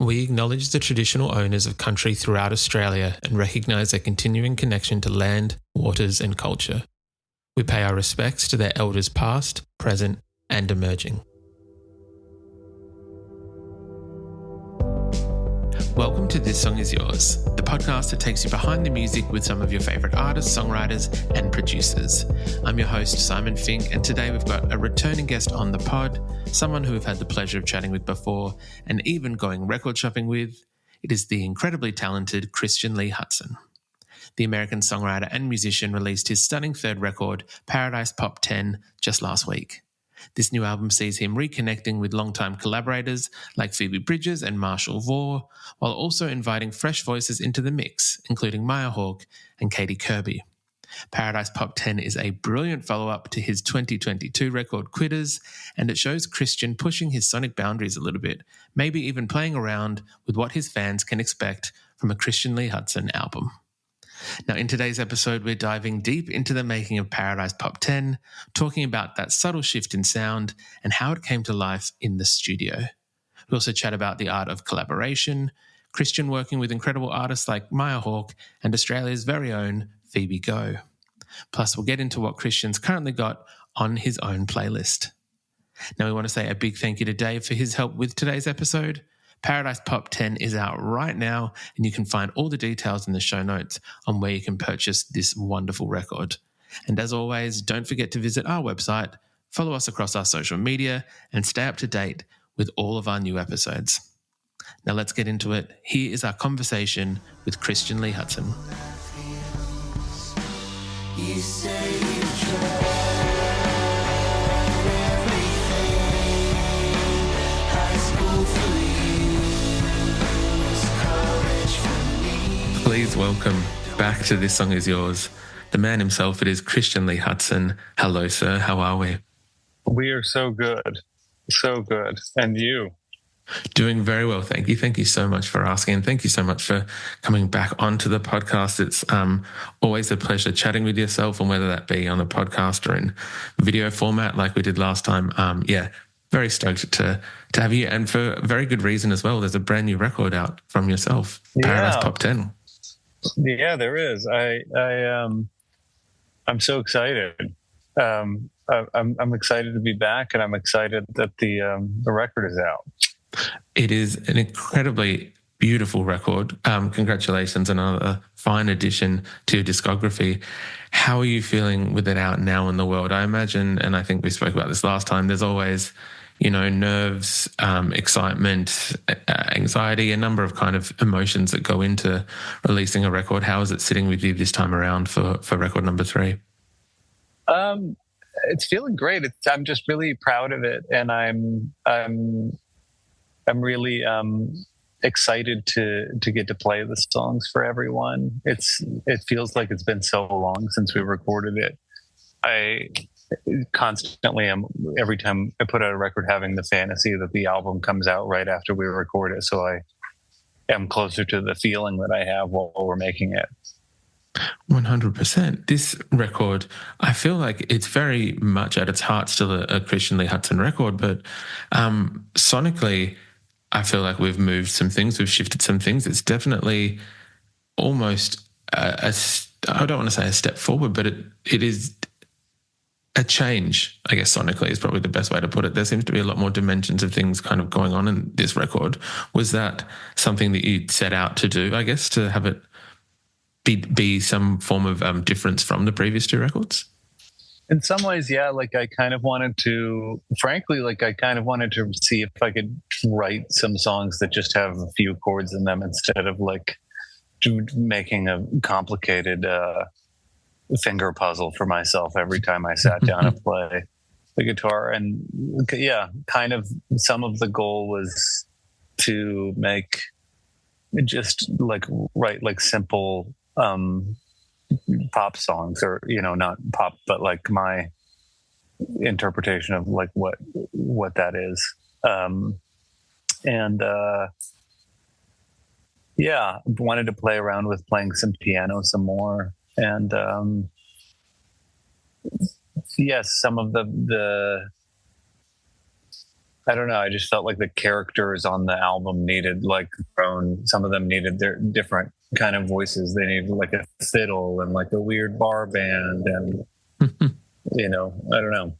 We acknowledge the traditional owners of country throughout Australia and recognise their continuing connection to land, waters and culture. We pay our respects to their elders past, present and emerging. Welcome to This Song Is Yours, the podcast that takes you behind the music with some of your favourite artists, songwriters and producers. I'm your host, Simon Fink, and today we've got a returning guest on the pod, someone who we've had the pleasure of chatting with before and even going record shopping with. It is the incredibly talented Christian Lee Hutson. The American songwriter and musician released his stunning third record, Paradise Pop 10, just last week. This new album sees him reconnecting with longtime collaborators like Phoebe Bridgers and Marshall Vaughn, while also inviting fresh voices into the mix, including Maya Hawke and Katie Kirby. Paradise Pop 10 is a brilliant follow-up to his 2022 record Quitters, and it shows Christian pushing his sonic boundaries a little bit, maybe even playing around with what his fans can expect from a Christian Lee Hutson album. Now, in today's episode, we're diving deep into the making of Paradise Pop 10, talking about that subtle shift in sound and how it came to life in the studio. We also chat about the art of collaboration, Christian working with incredible artists like Maya Hawke and Australia's very own Phoebe Go. Plus, we'll get into what Christian's currently got on his own playlist. Now, we want to say a big thank you to Dave for his help with today's episode. Paradise Pop 10 is out right now, and you can find all the details in the show notes on where you can purchase this wonderful record. And as always, don't forget to visit our website, follow us across our social media, and stay up to date with all of our new episodes. Now let's get into it. Here is our conversation with Christian Lee Hutson. You say you try. Please welcome back to This Song Is Yours, the man himself. It is Christian Lee Hutson. Hello, sir. How are we? We are so good. So good. And you? Doing very well, thank you. Thank you so much for asking. And thank you so much for coming back onto the podcast. It's always a pleasure chatting with yourself, and whether that be on the podcast or in video format like we did last time. Very stoked to have you, and for a very good reason as well. There's a brand new record out from yourself, Paradise Pop 10. Yeah, there is. I'm so excited. I'm excited to be back, and I'm excited that the record is out. It is an incredibly beautiful record. Congratulations on another fine addition to your discography. How are you feeling with it out now in the world? I imagine, and I think we spoke about this last time, there's always, nerves, excitement, anxiety, a number of kind of emotions that go into releasing a record. How is it sitting with you this time around for record number 3? It's feeling great. I'm just really proud of it, and I'm really excited to get to play the songs for everyone. It feels like it's been so long since we recorded it. I constantly am, every time I put out a record, having the fantasy that the album comes out right after we record it, so I am closer to the feeling that I have while we're making it. 100%. This record, I feel like it's very much at its heart still a Christian Lee Hutson record, but sonically, I feel like we've moved some things, we've shifted some things. It's definitely almost I don't want to say a step forward, but it is a change, I guess. Sonically is probably the best way to put it. There seems to be a lot more dimensions of things kind of going on in this record. Was that something that you set out to do, I guess, to have it be some form of difference from the previous 2 records? In some ways, yeah. I kind of wanted to see if I could write some songs that just have a few chords in them, instead of making a complicated finger puzzle for myself every time I sat down and play the guitar. And yeah, kind of some of the goal was to make just write simple pop songs, or not pop, but my interpretation of what that is. Wanted to play around with playing some piano some more, and yes, some of the I don't know. I just felt like the characters on the album needed like their own. Some of them needed their different kind of voices. They needed like a fiddle and like a weird bar band, and I don't know.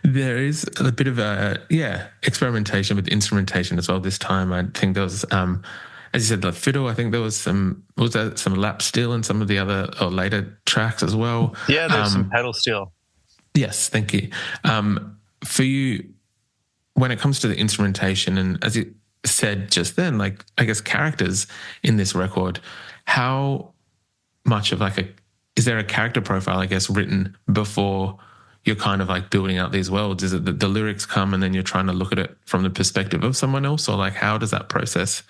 There is a bit of experimentation with instrumentation as well this time. I think there was, as you said, the fiddle. I think there was some lap steel in some of the other or later tracks as well. Yeah, there's some pedal steel. Yes, thank you. For you, when it comes to the instrumentation, and as you said just then, like I guess characters in this record, how much of is there a character profile, I guess, written before you're kind of like building out these worlds? Is it that the lyrics come and then you're trying to look at it from the perspective of someone else, or like how does that process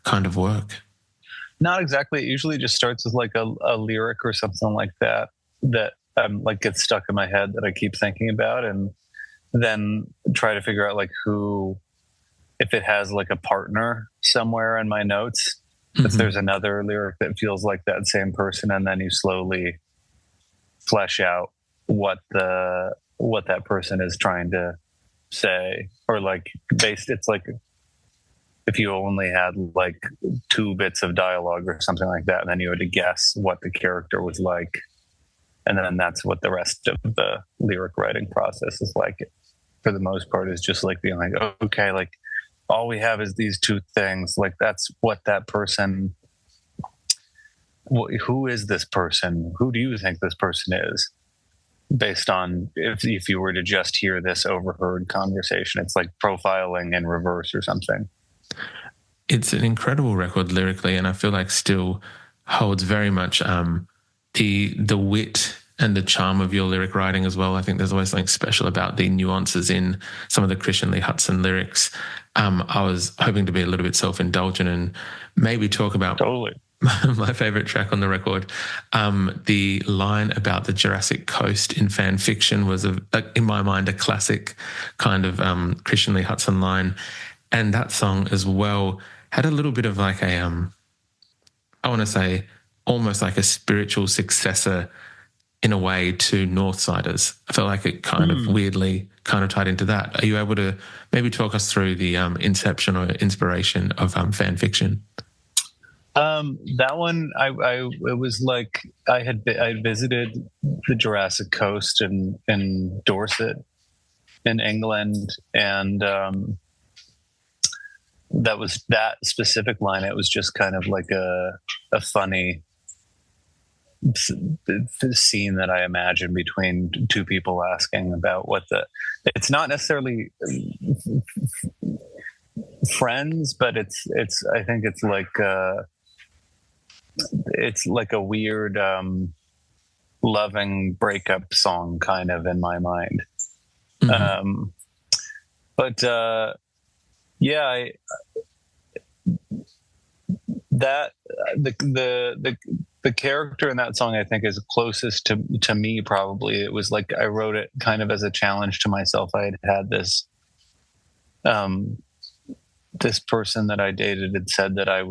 kind of work? Not exactly. It usually just starts with like a lyric or something like that like gets stuck in my head that I keep thinking about, and then try to figure out like if it has like a partner somewhere in my notes, if there's another lyric that feels like that same person, and then you slowly flesh out what that person is trying to say, or like it's like if you only had like 2 bits of dialogue or something like that, and then you had to guess what the character was like, and then that's what the rest of the lyric writing process is like. For the most part, is just like being like, okay, like all we have is these 2 things, like that's what that person, who is this person, who do you think this person is, based on if you were to just hear this overheard conversation. It's like profiling in reverse or something. It's an incredible record lyrically, and I feel like still holds very much the wit and the charm of your lyric writing as well. I think there's always something special about the nuances in some of the Christian Lee Hutson lyrics. I was hoping to be a little bit self-indulgent and maybe talk about my favorite track on the record. The line about the Jurassic Coast in fan fiction was, in my mind, a classic kind of Christian Lee Hutson line. And that song as well had a little bit of like I want to say, almost like a spiritual successor in a way to Northsiders. I felt like it kind of weirdly kind of tied into that. Are you able to maybe talk us through the inception or inspiration of fan fiction? That one, it was like I visited the Jurassic Coast in Dorset in England, and that was that specific line. It was just kind of like a funny scene that I imagine between 2 people asking about it's not necessarily friends, but it's I think it's like a weird loving breakup song kind of in my mind. The character in that song, I think, is closest to me. Probably it was like I wrote it kind of as a challenge to myself. I had this this person that I dated had said that I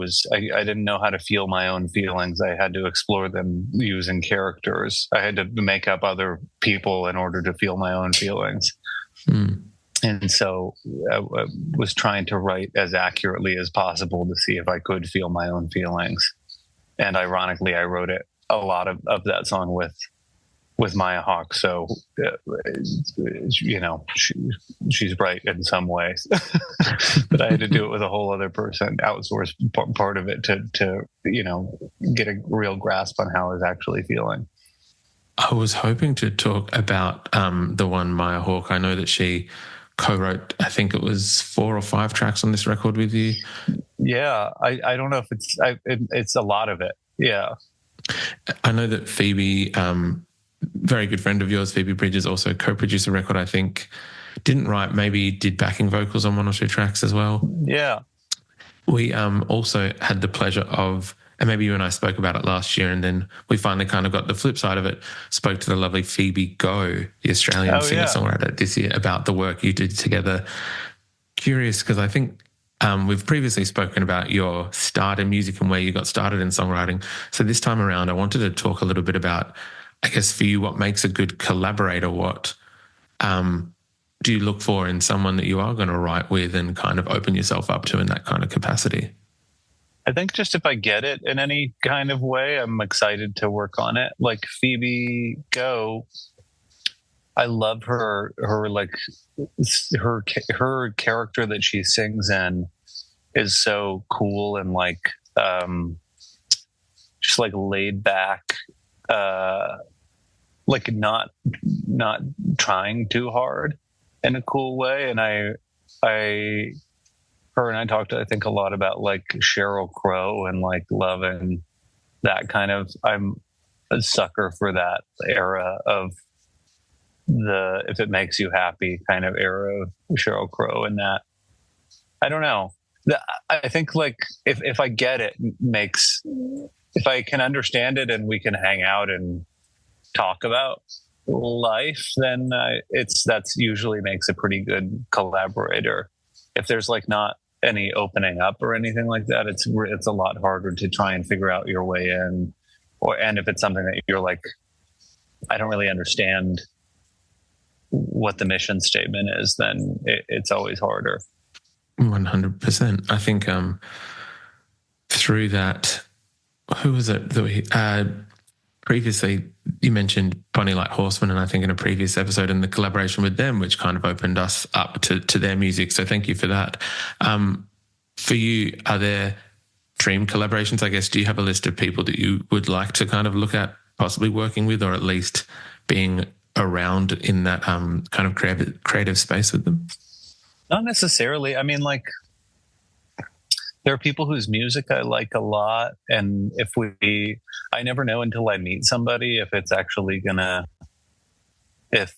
didn't know how to feel my own feelings. I had to explore them using characters. I had to make up other people in order to feel my own feelings. And so I was trying to write as accurately as possible to see if I could feel my own feelings. And ironically, I wrote a lot of that song with Maya Hawke. So, she's right in some ways. But I had to do it with a whole other person, outsource part of it to get a real grasp on how I was actually feeling. I was hoping to talk about the one Maya Hawke. I know that she co-wrote, I think it was 4 or 5 tracks on this record with you. Yeah, I don't know if it's a lot of it. Yeah. I know that Phoebe, very good friend of yours, Phoebe Bridges, also co-produced a record, I think, didn't write, maybe did backing vocals on 1 or 2 tracks as well. Yeah. We also had the pleasure of, and maybe you and I spoke about it last year, and then we finally kind of got the flip side of it, spoke to the lovely Phoebe Go, the Australian singer-songwriter this year, about the work you did together. Curious, because I think we've previously spoken about your start in music and where you got started in songwriting. So this time around, I wanted to talk a little bit about, I guess for you, what makes a good collaborator, what do you look for in someone that you are going to write with and kind of open yourself up to in that kind of capacity? I think just if I get it in any kind of way, I'm excited to work on it. Like Phoebe Go, I love her character that she sings in is so cool and like just like laid back, like not trying too hard in a cool way. And her and I talked, I think, a lot about like Sheryl Crow and like loving that kind of. I'm a sucker for that era of the "if it makes you happy" kind of era of Sheryl Crow, and that I don't know. I think like if I get it, if I can understand it and we can hang out and talk about life, then that's usually makes a pretty good collaborator. If there's like not any opening up or anything like that, it's a lot harder to try and figure out your way in, and if it's something that you're like, I don't really understand what the mission statement is, then it's always harder. 100%. I think through that, who was it that we previously you mentioned Bonnie Light Horseman, and I think in a previous episode in the collaboration with them, which kind of opened us up to their music. So thank you for that. For you, are there dream collaborations? I guess, do you have a list of people that you would like to kind of look at possibly working with, or at least being around in that kind of creative space with them? Not necessarily. I mean, like, there are people whose music I like a lot, and I never know until I meet somebody if it's actually gonna, if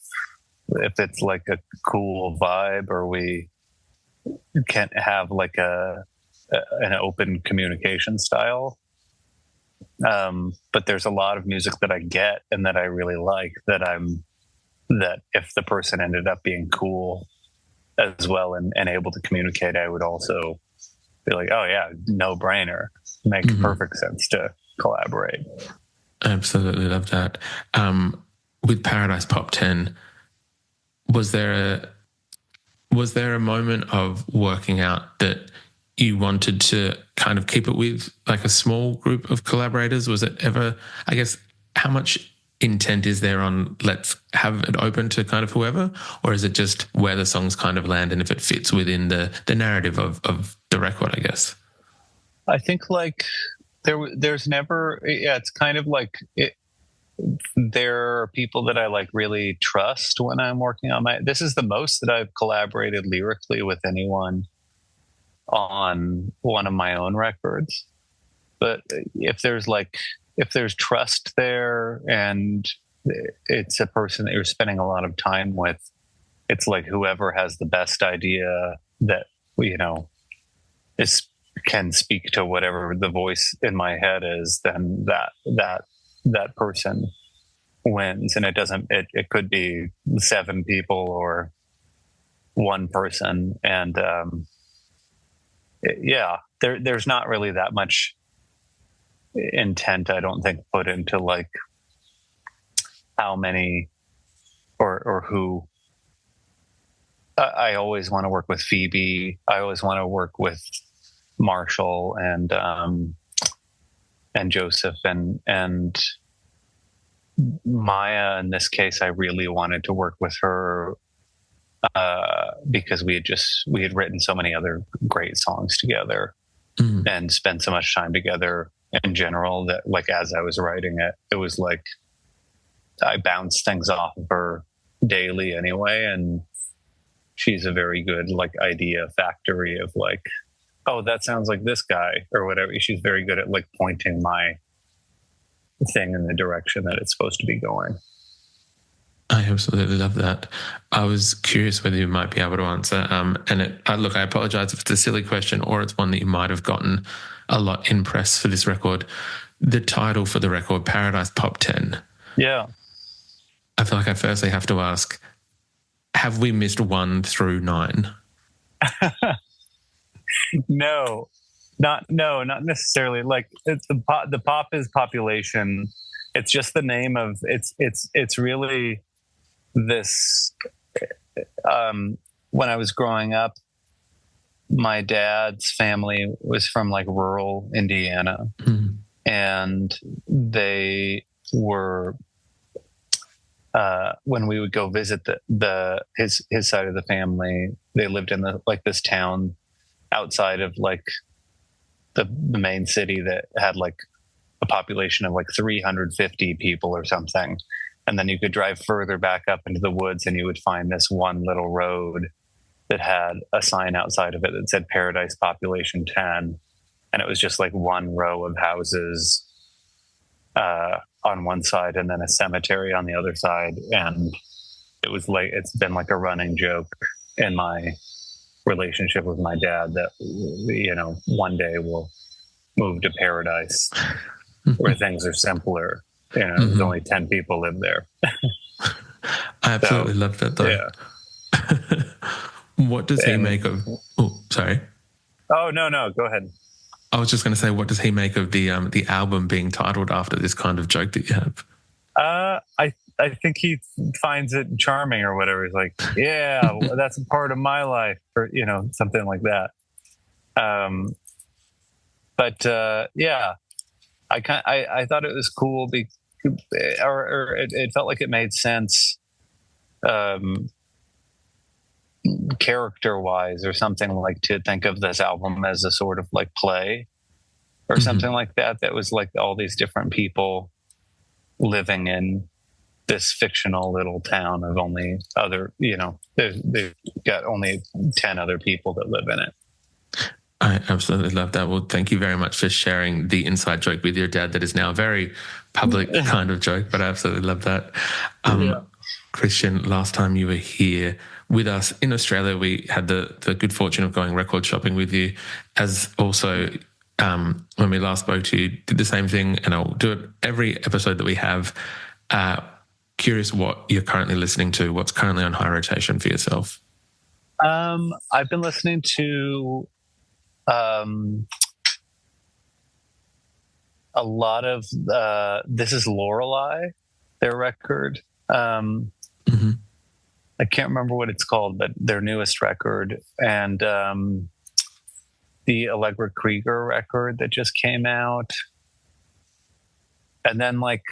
it's like a cool vibe, or we can't have like an open communication style. But there's a lot of music that I get and that I really like that if the person ended up being cool as well and able to communicate, I would also be like, oh yeah, no brainer. Makes perfect sense to collaborate. I absolutely love that. With Paradise Pop 10, was there a moment of working out that you wanted to kind of keep it with like a small group of collaborators? Was it ever, I guess, how much intent is there on let's have it open to kind of whoever, or is it just where the songs kind of land and if it fits within the narrative of the record, I guess? I think like there's never, it's kind of like there are people that I like really trust when I'm working on this is the most that I've collaborated lyrically with anyone on one of my own records. But if there's trust there and it's a person that you're spending a lot of time with, it's like whoever has the best idea that, can speak to whatever the voice in my head is, then that person wins. And it could be 7 people or 1 person. And there's not really that much intent, I don't think, put into like how many or who. I always want to work with Phoebe. I always want to work with Marshall and Joseph and Maya. In this case, I really wanted to work with her because we had written so many other great songs together and spent so much time together in general that, like, as I was writing it, it was like I bounced things off of her daily anyway, and she's a very good like idea factory of like, oh, that sounds like this guy or whatever. She's very good at like pointing my thing in the direction that it's supposed to be going. I absolutely love that. I was curious whether you might be able to answer. Look, I apologize if it's a silly question or it's one that you might have gotten a lot in press for this record. The title for the record, Paradise Pop 10. Yeah. I feel like I firstly have to ask, have we missed 1 through 9? No, not necessarily. Like it's the pop is population. It's just the name of it's really this. when I was growing up, my dad's family was from like rural Indiana, and they were when we would go visit his side of the family, they lived in this town outside of like the main city that had like a population of like 350 people or something. And then you could drive further back up into the woods and you would find this one little road that had a sign outside of it that said Paradise Population 10. And it was just like one row of houses on one side and then a cemetery on the other side. And it was like, it's been like a running joke in my relationship with my dad that, you know, one day we'll move to Paradise where things are simpler. You know, there's only 10 people live there. I absolutely love that though. Yeah. What does he make of... Oh, sorry. Oh, no, go ahead. I was just going to say, what does he make of the album being titled after this kind of joke that you have? I think he finds it charming or whatever. He's like, yeah, that's a part of my life, or, you know, something like that. Yeah, I thought it was cool or it felt like it made sense character wise or something, like to think of this album as a sort of like play or something like that was like all these different people living in this fictional little town of only other, you know, they've got only 10 other people that live in it. I absolutely love that. Well, thank you very much for sharing the inside joke with your dad that is now a very public kind of joke, but I absolutely love that. Christian, last time you were here with us in Australia, we had the good fortune of going record shopping with you, as also when we last spoke to you, did the same thing, and I'll do it every episode that we have. Curious what you're currently listening to, what's currently on high rotation for yourself? I've been listening to a lot of This Is Lorelei, their record. I can't remember what it's called, but their newest record, and the Allegra Krieger record that just came out, and then like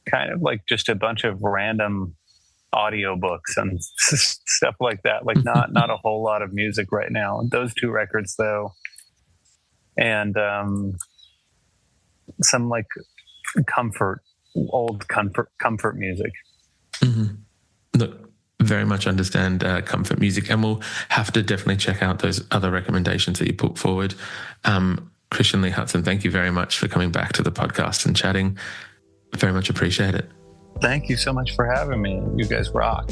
kind of like just a bunch of random audiobooks and stuff like that. Like not a whole lot of music right now. Those two records though, and some like old comfort music. Look, very much understand comfort music, and we'll have to definitely check out those other recommendations that you put forward. Christian Lee Hutson, thank you very much for coming back to the podcast and chatting. Very much appreciate it. Thank you so much for having me. You guys rock.